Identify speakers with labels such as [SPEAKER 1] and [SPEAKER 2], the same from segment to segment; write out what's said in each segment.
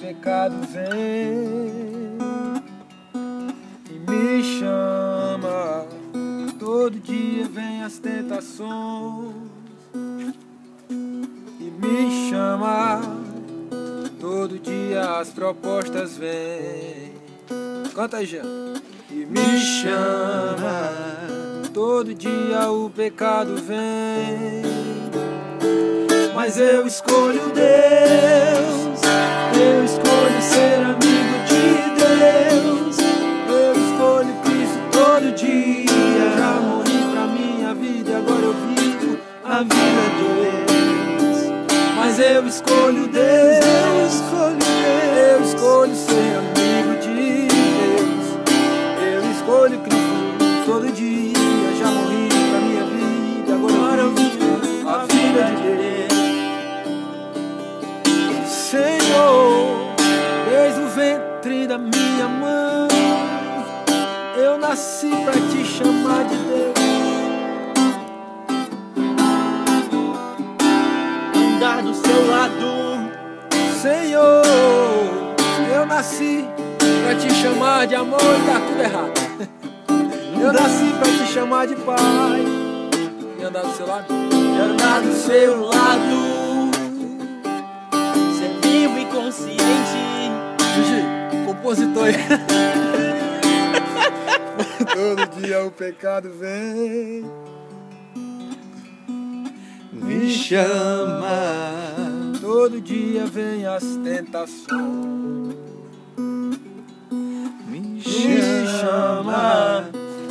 [SPEAKER 1] pecado vem e me chama. Todo dia vem as tentações e me chama. Todo dia as propostas vêm. Canta aí, Jean. E me chama. Todo dia o pecado vem. Mas eu escolho Deus. Eu escolho ser amigo de Deus. Eu escolho Cristo todo dia. Já morri pra minha vida e agora eu vivo a vida de Deus. Mas eu escolho Deus. Eu escolho ser amigo de Deus. Eu escolho Cristo todo dia. Já morri pra minha vida, agora eu vivo a vida de Deus. Senhor, desde o ventre da minha mãe, eu nasci pra te chamar de Deus.
[SPEAKER 2] Andar do seu lado,
[SPEAKER 1] Senhor, eu nasci pra te chamar de amor. Tá tudo errado. Eu nasci pra te chamar de pai. E andar do seu lado?
[SPEAKER 2] e andar do seu lado, ser vivo e consciente.
[SPEAKER 1] Gigi, compositor aí. Todo dia o pecado vem, me chama. Todo dia vem as tentações, me chama.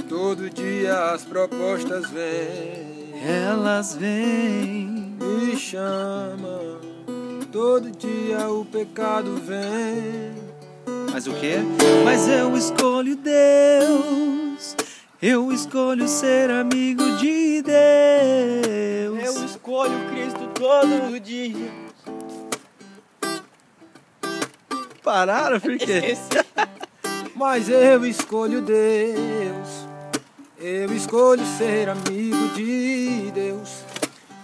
[SPEAKER 1] Todo dia as propostas vêm,
[SPEAKER 3] Elas vêm.
[SPEAKER 1] me chama. Todo dia o pecado vem.
[SPEAKER 3] Mas o quê? Mas eu escolho Deus. Eu escolho ser amigo de Deus.
[SPEAKER 2] Eu escolho Cristo todo dia.
[SPEAKER 3] Pararam por quê?
[SPEAKER 2] Esqueci.
[SPEAKER 1] Mas eu escolho Deus. Eu escolho ser amigo de Deus.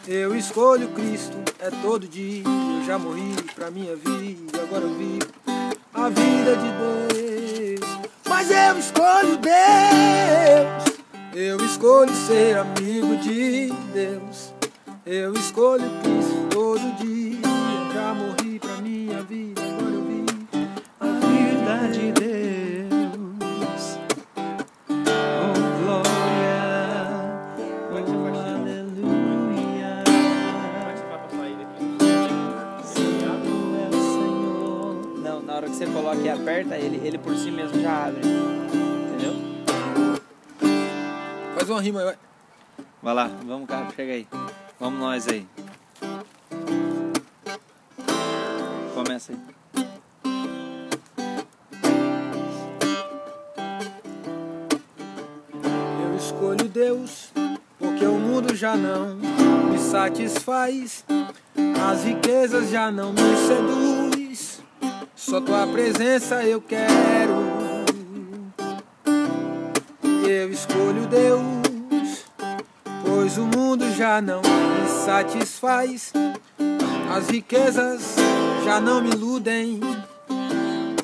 [SPEAKER 1] Eu escolho Cristo, é todo dia. Eu já morri pra minha vida, agora eu vivo a vida de Deus. Mas eu escolho Deus. Eu escolho ser amigo de Deus. Eu escolho Cristo todo dia. Eu já morri pra minha vida, agora eu vivo
[SPEAKER 3] A vida de Deus. Oh, glória. Oh, aleluia. Santo é o Senhor. Não, na hora que você coloca e aperta, ele por si mesmo já abre. Entendeu?
[SPEAKER 1] Faz uma rima aí, vai.
[SPEAKER 3] Vai lá, vamos, cara, chega aí. Vamos nós aí. Começa aí.
[SPEAKER 1] Eu escolho Deus, porque o mundo já não me satisfaz. As riquezas já não me seduz. Só tua presença eu quero. Eu escolho Deus, pois o mundo já não me satisfaz. As riquezas já não me iludem.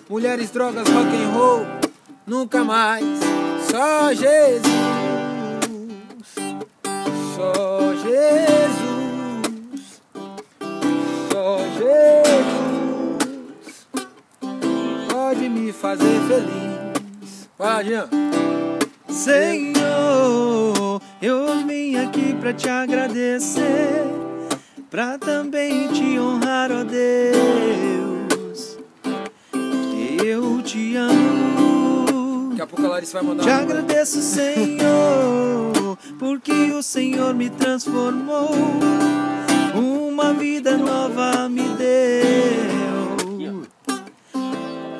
[SPEAKER 1] Mulheres, drogas, rock and roll, nunca mais. Só Jesus, só Jesus, só Jesus pode me fazer feliz. Vai, Jean.
[SPEAKER 3] Senhor, eu vim aqui pra te agradecer, pra também te honrar, ó Deus. Eu te amo.
[SPEAKER 1] Daqui a pouco a Larissa vai mandar
[SPEAKER 3] Te
[SPEAKER 1] uma
[SPEAKER 3] agradeço, Senhor, porque o Senhor me transformou. Uma vida nova me deu.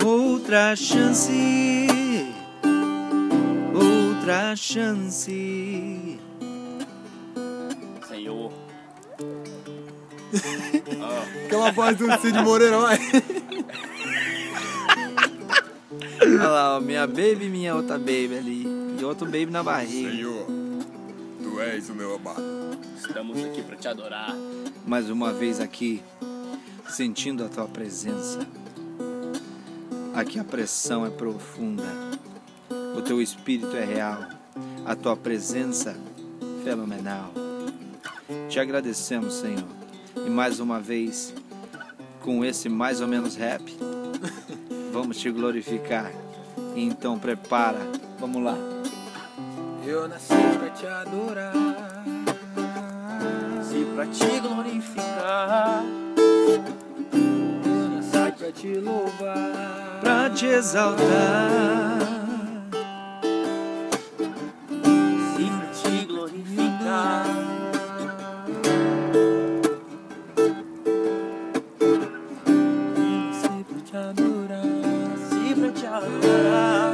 [SPEAKER 3] Outra chance. Outra chance.
[SPEAKER 2] Senhor.
[SPEAKER 1] aquela voz do Cid Moreira, vai.
[SPEAKER 3] Olha lá, ó, minha baby e minha outra baby ali. E outro baby na barriga.
[SPEAKER 1] Senhor, tu és o meu amado.
[SPEAKER 2] Estamos aqui pra te adorar.
[SPEAKER 3] Mais uma vez aqui, sentindo a tua presença.
[SPEAKER 4] Aqui a pressão é profunda. O teu espírito é real. A tua presença fenomenal. Te agradecemos, Senhor. E mais uma vez, com esse mais ou menos rap, vamos te glorificar. Então prepara. Vamos lá.
[SPEAKER 1] Eu nasci pra te adorar,
[SPEAKER 2] Se pra te glorificar,
[SPEAKER 1] eu nasci pra te louvar,
[SPEAKER 4] Pra te exaltar.
[SPEAKER 2] se pra te glorificar,
[SPEAKER 1] nasci pra te adorar.
[SPEAKER 2] se pra te adorar,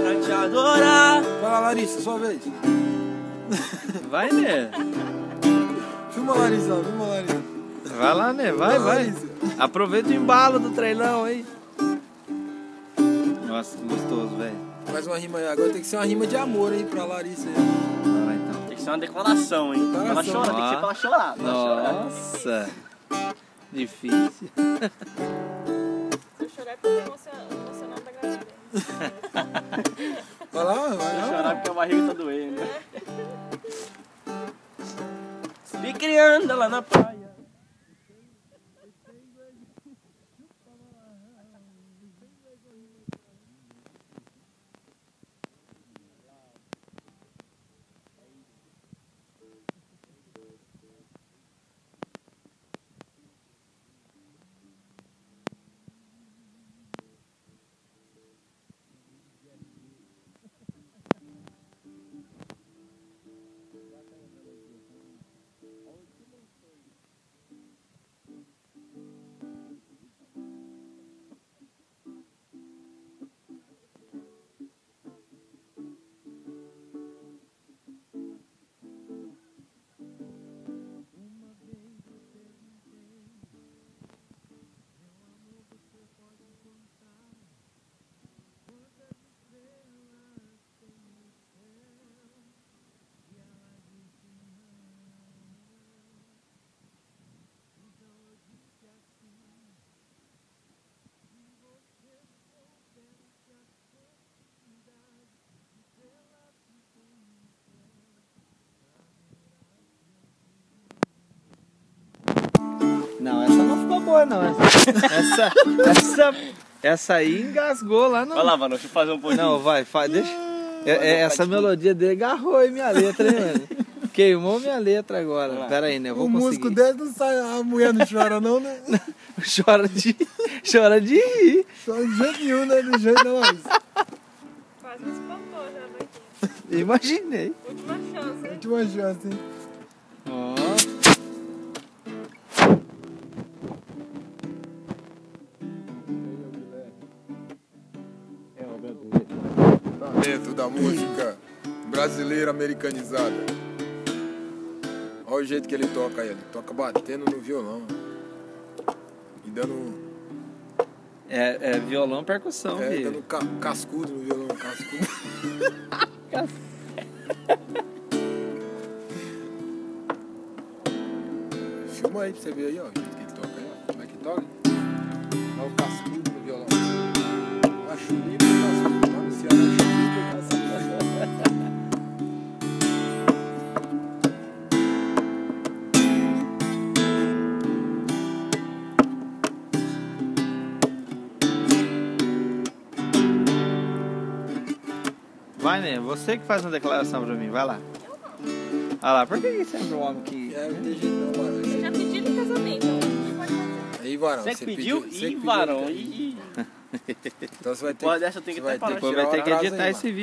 [SPEAKER 2] pra te adorar.
[SPEAKER 1] Fala, Larissa, sua vez.
[SPEAKER 4] Vai, né?
[SPEAKER 1] Filma, Larissa, filma, Larissa.
[SPEAKER 4] Vai lá, né? Vai,
[SPEAKER 1] Filma,
[SPEAKER 4] vai.
[SPEAKER 1] Larissa.
[SPEAKER 4] Aproveita o embalo do treilão aí. Nossa, que gostoso, velho.
[SPEAKER 1] Mais uma rima aí. Agora tem que ser uma rima de amor aí pra Larissa aí.
[SPEAKER 4] Vai lá então.
[SPEAKER 2] Tem que ser uma declaração, hein? Pra ela
[SPEAKER 1] Declaração.
[SPEAKER 2] chorar, tem que ser pra ela chorar. Pra ela chorar.
[SPEAKER 4] Nossa. Difícil.
[SPEAKER 5] Se eu chorar é porque emocionado da gravidez.
[SPEAKER 1] Vai lá, vai
[SPEAKER 2] Pra
[SPEAKER 1] lá.
[SPEAKER 2] chorar porque a barriga tá doendo. Me criando lá na praia.
[SPEAKER 4] Não, essa não ficou boa, não. Essa aí engasgou lá no...
[SPEAKER 2] Vai lá, mano, deixa eu fazer um pouquinho.
[SPEAKER 4] Não, vai, deixa. Essa melodia dele agarrou aí minha letra, hein, mano? Queimou minha letra agora. Pera aí, né? Eu vou
[SPEAKER 1] O músico
[SPEAKER 4] conseguir.
[SPEAKER 1] dele não sai, a mulher não chora não, né?
[SPEAKER 4] Chora de rir.
[SPEAKER 1] Chora de jeito nenhum, né? Do jeito não, Larissa.
[SPEAKER 5] Quase me espantou já, doidinho.
[SPEAKER 4] Imaginei.
[SPEAKER 5] Última chance, hein?
[SPEAKER 1] Última chance, hein?
[SPEAKER 4] Ó.
[SPEAKER 1] Talento da música brasileira americanizada. Olha o jeito que ele toca aí. Ele toca batendo no violão. E dando.
[SPEAKER 4] É violão percussão, filho.
[SPEAKER 1] Dando cascudo no violão. Cascudo. Filma aí pra você ver aí, ó. O jeito que ele toca aí, ó. Como é que toca? Olha o cascudo no violão. A chulipa e o cascudo. Lá no Ceará, chulipa e cascudo.
[SPEAKER 4] Vai, né? Você que faz uma declaração pra mim, vai lá. Olha lá, por que sempre o homem que...
[SPEAKER 1] É, não tem jeito não, varão.
[SPEAKER 5] Eu já pedi em casamento, então não pode fazer.
[SPEAKER 1] Aí, varão.
[SPEAKER 2] Você que pediu
[SPEAKER 1] você
[SPEAKER 2] e
[SPEAKER 1] que pediu,
[SPEAKER 2] varão.
[SPEAKER 1] cara.
[SPEAKER 2] E...
[SPEAKER 1] Então você vai ter
[SPEAKER 2] Pô, dessa eu tenho que
[SPEAKER 1] você vai
[SPEAKER 2] até parar.
[SPEAKER 4] Depois
[SPEAKER 1] tirar
[SPEAKER 4] vai ter que
[SPEAKER 1] o atraso
[SPEAKER 4] editar
[SPEAKER 1] aí,
[SPEAKER 4] esse vídeo.